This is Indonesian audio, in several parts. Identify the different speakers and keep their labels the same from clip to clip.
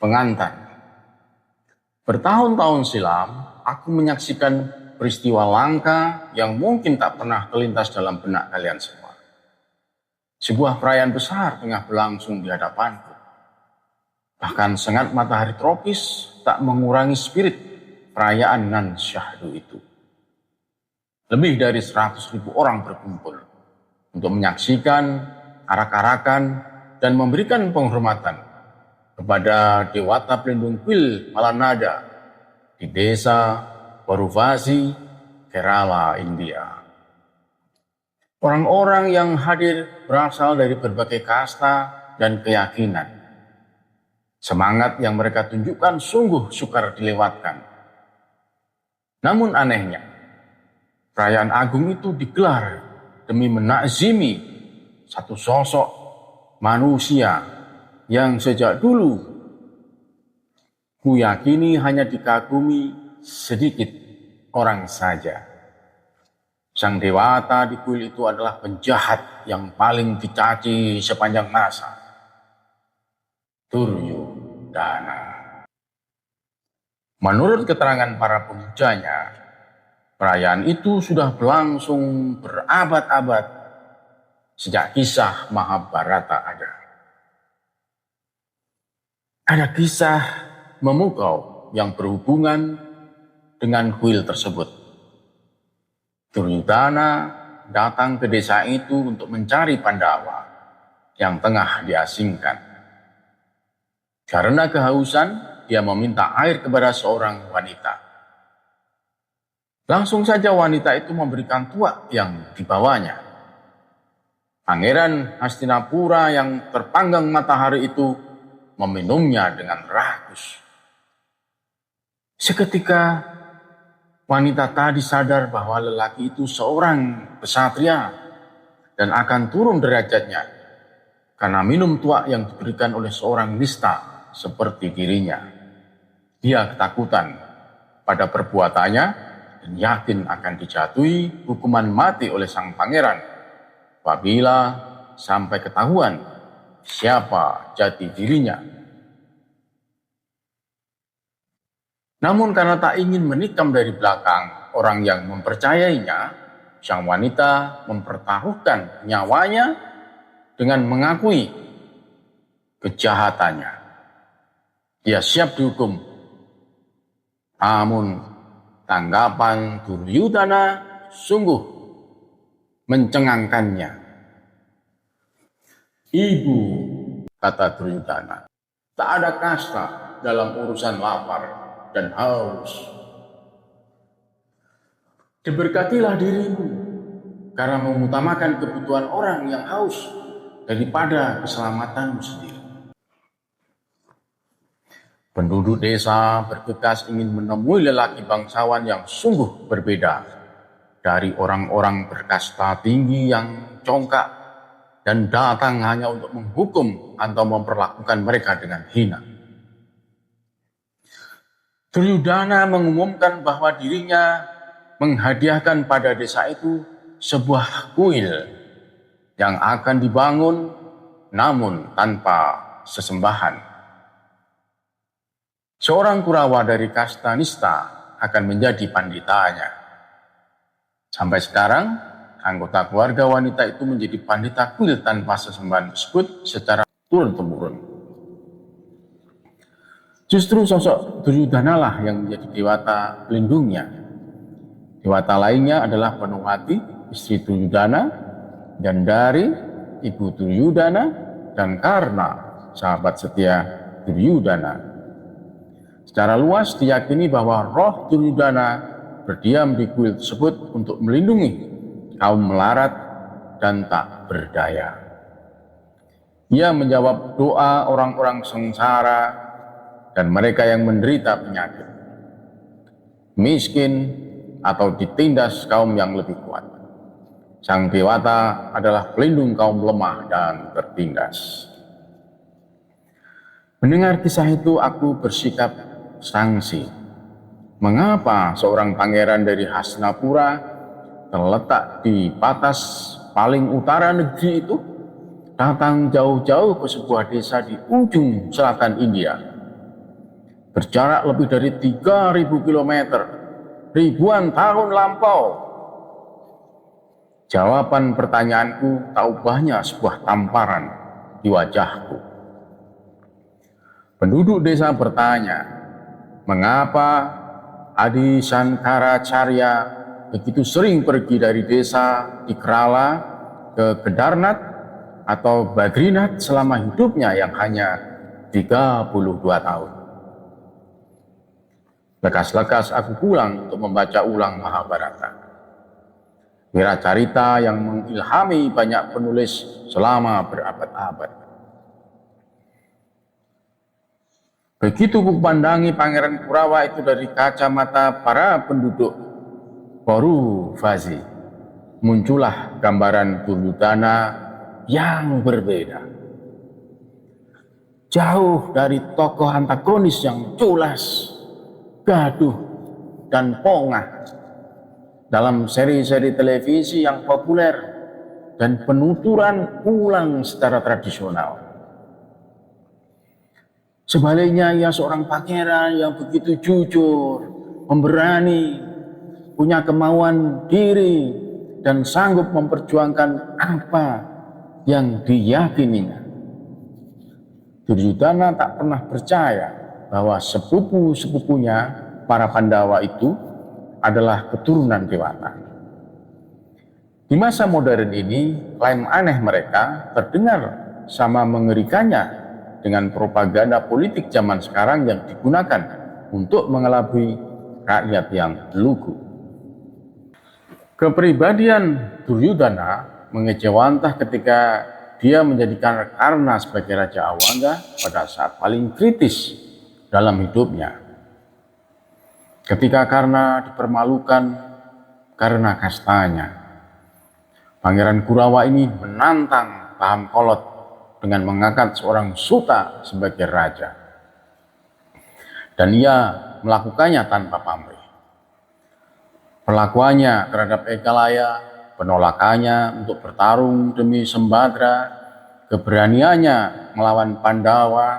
Speaker 1: Pengantar. Bertahun-tahun silam, aku menyaksikan peristiwa langka yang mungkin tak pernah terlintas dalam benak kalian semua. Sebuah perayaan besar tengah berlangsung di hadapanku. Bahkan sengat matahari tropis tak mengurangi spirit perayaan nan syahdu itu. Lebih dari 100.000 orang berkumpul untuk menyaksikan arak-arakan dan memberikan penghormatan kepada Dewata Pelindung Kuil Malanada di desa Paruvasi, Kerala, India. Orang-orang yang hadir berasal dari berbagai kasta dan keyakinan. Semangat yang mereka tunjukkan sungguh sukar dilewatkan. Namun anehnya, perayaan agung itu digelar demi menakzimi satu sosok manusia yang sejak dulu kuyakini hanya dikagumi sedikit orang saja. Sang dewata di kuil itu adalah penjahat yang paling dicaci sepanjang masa, Duryudana. Menurut keterangan para pemujanya, perayaan itu sudah berlangsung berabad-abad sejak kisah Mahabharata ada. Ada kisah memukau yang berhubungan dengan kuil tersebut. Duryudana datang ke desa itu untuk mencari Pandawa yang tengah diasingkan. Karena kehausan, dia meminta air kepada seorang wanita. Langsung saja wanita itu memberikan tuak yang dibawanya. Pangeran Hastinapura yang terpanggang matahari itu meminumnya dengan rakus. Seketika wanita tadi sadar bahwa lelaki itu seorang ksatria dan akan turun derajatnya karena minum tuak yang diberikan oleh seorang nista seperti dirinya. Dia ketakutan pada perbuatannya dan yakin akan dijatuhi hukuman mati oleh sang pangeran apabila sampai ketahuan siapa jati dirinya. Namun karena tak ingin menikam dari belakang orang yang mempercayainya, sang wanita mempertaruhkan nyawanya dengan mengakui kejahatannya. Dia siap dihukum. Namun tanggapan Duryudana sungguh mencengangkannya. Ibu, kata Duryudana, tak ada kasta dalam urusan lapar dan haus. Diberkatilah dirimu karena mengutamakan kebutuhan orang yang haus daripada keselamatanmu sendiri. Penduduk desa bergegas ingin menemui lelaki bangsawan yang sungguh berbeda dari orang-orang berkasta tinggi yang congkak dan datang hanya untuk menghukum atau memperlakukan mereka dengan hina. Duryudana mengumumkan bahwa dirinya menghadiahkan pada desa itu sebuah kuil yang akan dibangun namun tanpa sesembahan. Seorang Kurawa dari kasta nista akan menjadi panditanya. Sampai sekarang, anggota keluarga wanita itu menjadi pandita kuil tanpa sesembahan tersebut secara turun-temurun. Justru sosok Duryudana lah yang menjadi dewata pelindungnya. Dewata lainnya adalah Panowati, istri Duryudana, Gandari, ibu Duryudana, dan Karna, sahabat setia Duryudana. Secara luas diyakini bahwa roh Duryudana berdiam di kuil tersebut untuk melindungi kaum melarat dan tak berdaya. Ia menjawab doa orang-orang sengsara dan mereka yang menderita penyakit, miskin, atau ditindas kaum yang lebih kuat. Sang dewata adalah pelindung kaum lemah dan tertindas. Mendengar kisah itu, aku bersikap sangsi. Mengapa seorang pangeran dari Hastinapura terletak di batas paling utara negeri itu datang jauh-jauh ke sebuah desa di ujung selatan India berjarak lebih dari 3.000 kilometer, ribuan tahun lampau. Jawaban pertanyaanku tak ubahnya sebuah tamparan di wajahku. Penduduk desa bertanya, mengapa Adi Sangkaracarya begitu sering pergi dari desa di Kerala ke Kedarnath atau Badrinath selama hidupnya yang hanya 32 tahun. Lekas-lekas aku pulang untuk membaca ulang Mahabharata. Wiracarita yang mengilhami banyak penulis selama berabad-abad. Begitu ku pandangi Pangeran Kurawa itu dari kacamata para penduduk Pauruvazi, muncullah gambaran Duryudana yang berbeda. Jauh dari tokoh antagonis yang culas, gaduh, dan pongah dalam seri-seri televisi yang populer dan penuturan ulang secara tradisional. Sebaliknya, ia seorang pangeran yang begitu jujur, pemberani, punya kemauan diri, dan sanggup memperjuangkan apa yang diyakininya. Duryudana tak pernah percaya bahwa sepupu-sepupunya para Pandawa itu adalah keturunan Dewata. Di masa modern ini, klaim aneh mereka terdengar sama mengerikannya dengan propaganda politik zaman sekarang yang digunakan untuk mengelabui rakyat yang lugu. Kepribadian Duryudana mengejawantah ketika dia menjadikan Karna sebagai Raja Awangga pada saat paling kritis dalam hidupnya. Ketika Karna dipermalukan karena kastanya, Pangeran Kurawa ini menantang Pahamkolot dengan mengangkat seorang Suta sebagai raja. Dan ia melakukannya tanpa pamrih. Perlakuannya terhadap Ekalaya, penolakannya untuk bertarung demi Sembadra, keberaniannya melawan Pandawa,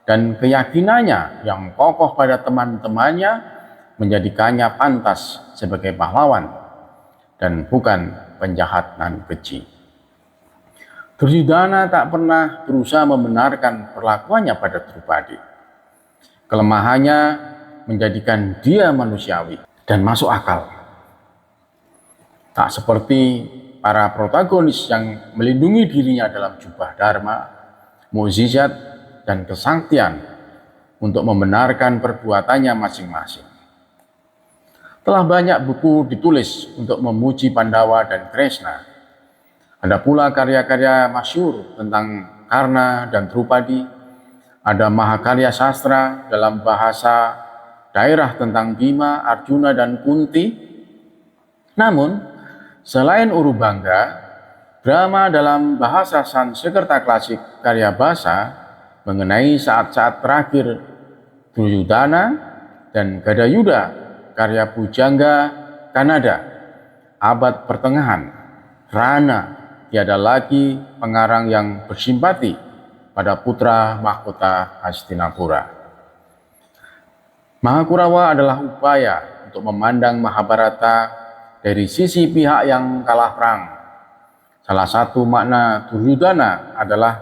Speaker 1: dan keyakinannya yang kokoh pada teman-temannya menjadikannya pantas sebagai pahlawan dan bukan penjahat nan keji. Duryudana tak pernah berusaha membenarkan perlakuannya pada Drupadi. Kelemahannya menjadikan dia manusiawi dan masuk akal. Tak seperti para protagonis yang melindungi dirinya dalam jubah dharma, mukjizat, dan kesaktian untuk membenarkan perbuatannya masing-masing. Telah banyak buku ditulis untuk memuji Pandawa dan Kresna. Ada pula karya-karya masyhur tentang Karna dan Drupadi. Ada mahakarya sastra dalam bahasa daerah tentang Bima, Arjuna, dan Kunti. Namun, selain Urubangga, drama dalam bahasa Sanskerta klasik karya Basa mengenai saat-saat terakhir Duryudana dan Gadayuda karya Pujangga Kannada, abad pertengahan, Rana tiada lagi pengarang yang bersimpati pada putra mahkota Hastinapura. Mahakurawa adalah upaya untuk memandang Mahabharata dari sisi pihak yang kalah perang. Salah satu makna Duryudana adalah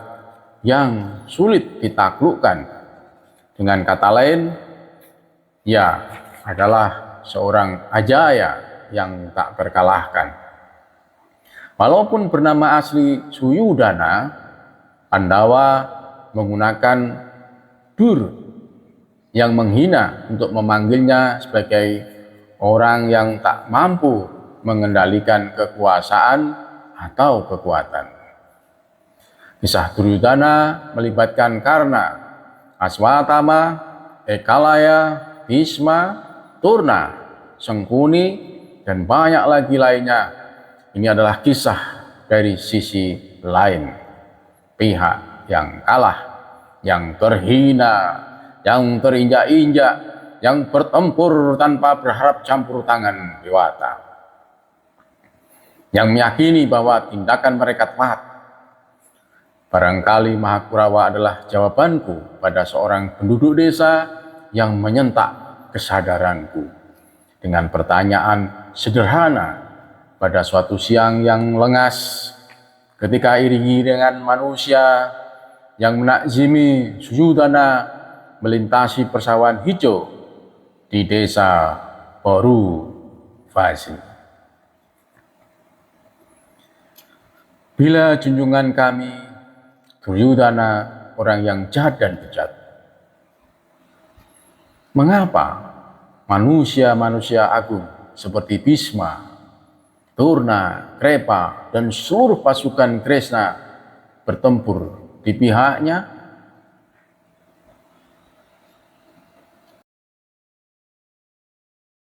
Speaker 1: yang sulit ditaklukkan. Dengan kata lain, ia adalah seorang Ajaya yang tak terkalahkan. Walaupun bernama asli Suyudana, Pandawa menggunakan Dur yang menghina untuk memanggilnya sebagai orang yang tak mampu mengendalikan kekuasaan atau kekuatan. Kisah Duryudana melibatkan Karna, Aswatthama, Ekalaya, Bhisma, Turna, Sangkuni, dan banyak lagi lainnya. Ini adalah kisah dari sisi lain, pihak yang kalah, yang terhina, yang terinjak-injak, yang bertempur tanpa berharap campur tangan Dewata, yang meyakini bahwa tindakan mereka tepat. Barangkali Mahakurawa adalah jawabanku pada seorang penduduk desa yang menyentak kesadaranku dengan pertanyaan sederhana pada suatu siang yang lengas ketika iringi dengan manusia yang menakzimi sujudana melintasi persawahan hijau di desa Boru Fasi. Bila junjungan kami Duryudana orang yang jahat dan bejat, mengapa manusia-manusia agung seperti Bhisma, Durna, Krepa, dan seluruh pasukan Kresna bertempur di pihaknya?